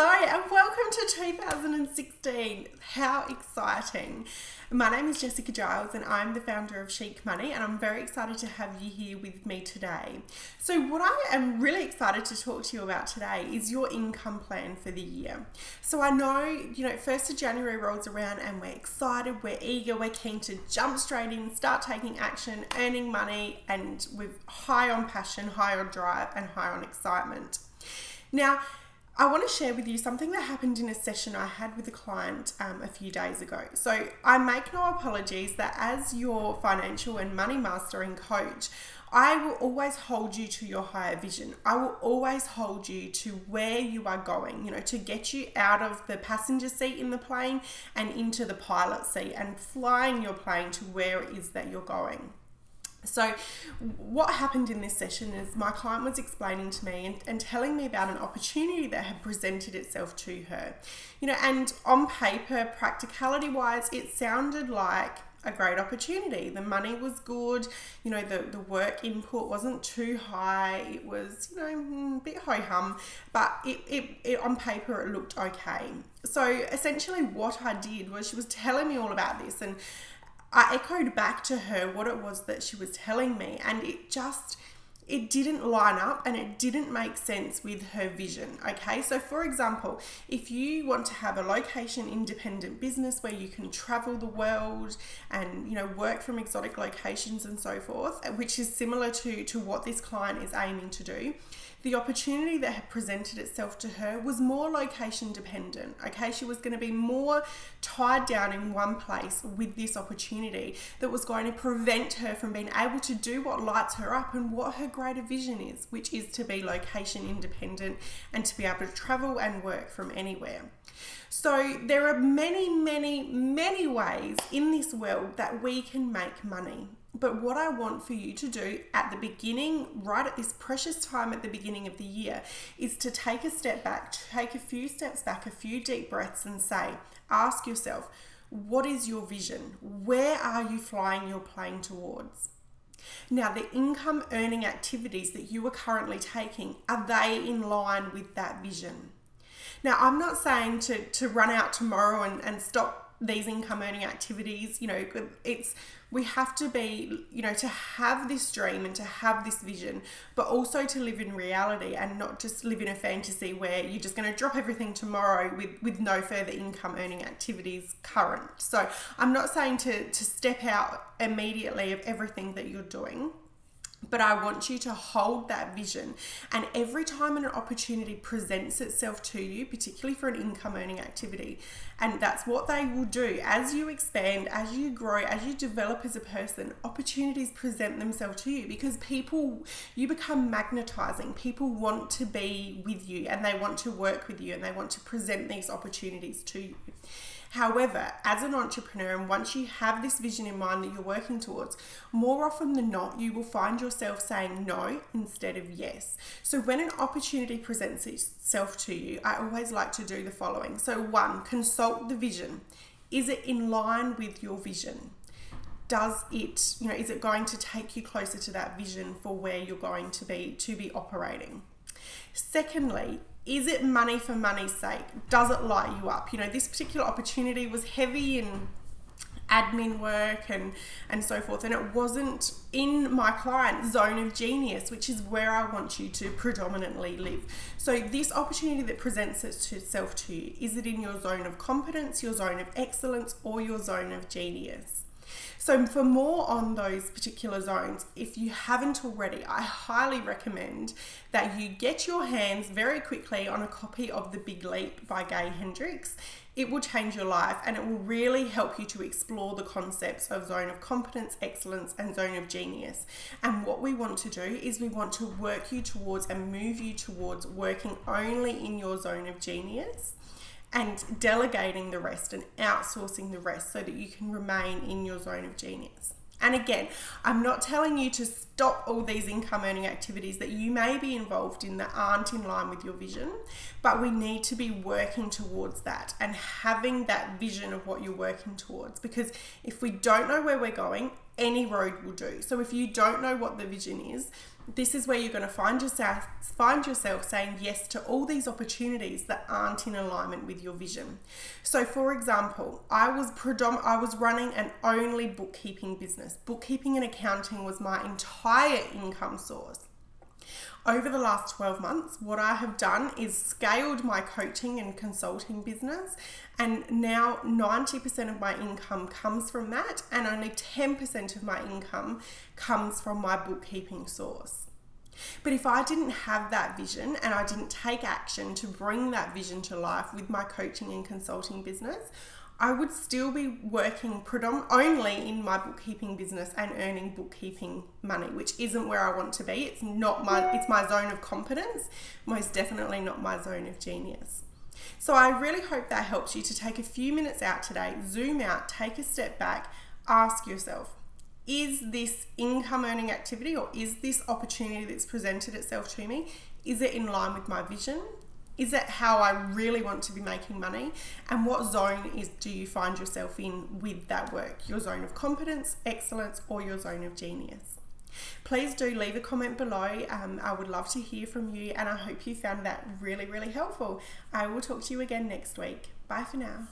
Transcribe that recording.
Hello and welcome to 2016. How exciting. My name is Jessica Giles and I'm the founder of Chic Money, and I'm very excited to have you here with me today. So what I am really excited to talk to you about today is your income plan for the year. So I know, 1st of January rolls around and we're excited, we're eager, we're keen to jump straight in, start taking action, earning money, and we're high on passion, high on drive, and high on excitement. Now, I want to share with you something that happened in a session I had with a client a few days ago. So I make no apologies that as your financial and money mastering coach, I will always hold you to your higher vision. I will always hold you to where you are going, to get you out of the passenger seat in the plane and into the pilot seat and flying your plane to where it is that you're going. So what happened in this session is my client was explaining to me and telling me about an opportunity that had presented itself to her. And on paper, practicality wise, it sounded like a great opportunity. The money was good, the work input wasn't too high. It was, a bit ho-hum, but it on paper, it looked okay. So essentially what I did was she was telling me all about this, and I echoed back to her what it was that she was telling me, and it didn't line up and it didn't make sense with her vision. Okay, so for example, if you want to have a location independent business where you can travel the world and work from exotic locations and so forth, which is similar to what this client is aiming to do, the opportunity that had presented itself to her was more location dependent. Okay, she was going to be more tied down in one place with this opportunity that was going to prevent her from being able to do what lights her up and what her greater vision is, which is to be location independent and to be able to travel and work from anywhere. So there are many, many, many ways in this world that we can make money. But what I want for you to do at the beginning, right at this precious time at the beginning of the year, is to take a step back, take a few steps back, a few deep breaths, and ask yourself, what is your vision? Where are you flying your plane towards? Now, the income earning activities that you are currently taking, are they in line with that vision? Now, I'm not saying to run out tomorrow and stop these income earning activities. We have to be, to have this dream and to have this vision, but also to live in reality and not just live in a fantasy where you're just going to drop everything tomorrow with no further income earning activities current. So I'm not saying to step out immediately of everything that you're doing, but I want you to hold that vision. And every time an opportunity presents itself to you, particularly for an income earning activity, and that's what they will do as you expand, as you grow, as you develop as a person, opportunities present themselves to you because you become magnetizing. People want to be with you and they want to work with you and they want to present these opportunities to you. However, as an entrepreneur, and once you have this vision in mind that you're working towards, more often than not, you will find yourself saying no instead of yes. So when an opportunity presents itself to you, I always like to do the following. So 1, consult the vision. Is it in line with your vision? Is it going to take you closer to that vision for where you're going to be operating? Secondly, is it money for money's sake? Does it light you up? This particular opportunity was heavy in admin work and so forth, and it wasn't in my client's zone of genius, which is where I want you to predominantly live. So this opportunity that presents itself to you, is it in your zone of competence, your zone of excellence, or your zone of genius? So for more on those particular zones, if you haven't already, I highly recommend that you get your hands very quickly on a copy of The Big Leap by Gay Hendricks. It will change your life and it will really help you to explore the concepts of zone of competence, excellence, and zone of genius. And what we want to do is we want to work you towards and move you towards working only in your zone of genius and delegating the rest and outsourcing the rest so that you can remain in your zone of genius. And again, I'm not telling you to stop all these income earning activities that you may be involved in that aren't in line with your vision, but we need to be working towards that and having that vision of what you're working towards, because if we don't know where we're going, any road will do. So if you don't know what the vision is, This is where you're going to find yourself saying yes to all these opportunities that aren't in alignment with your vision. So for example, I was running an only bookkeeping business. Bookkeeping and accounting was my entire income source. Over the last 12 months, what I have done is scaled my coaching and consulting business, and now 90% of my income comes from that, and only 10% of my income comes from my bookkeeping source. But if I didn't have that vision and I didn't take action to bring that vision to life with my coaching and consulting business, I would still be working only in my bookkeeping business and earning bookkeeping money, which isn't where I want to be. It's my zone of competence, most definitely not my zone of genius. So I really hope that helps you to take a few minutes out today, zoom out, take a step back, ask yourself, is this income earning activity, or is this opportunity that's presented itself to me, is it in line with my vision? Is it how I really want to be making money? And what zone do you find yourself in with that work? Your zone of competence, excellence, or your zone of genius? Please do leave a comment below. I would love to hear from you, and I hope you found that really, really helpful. I will talk to you again next week. Bye for now.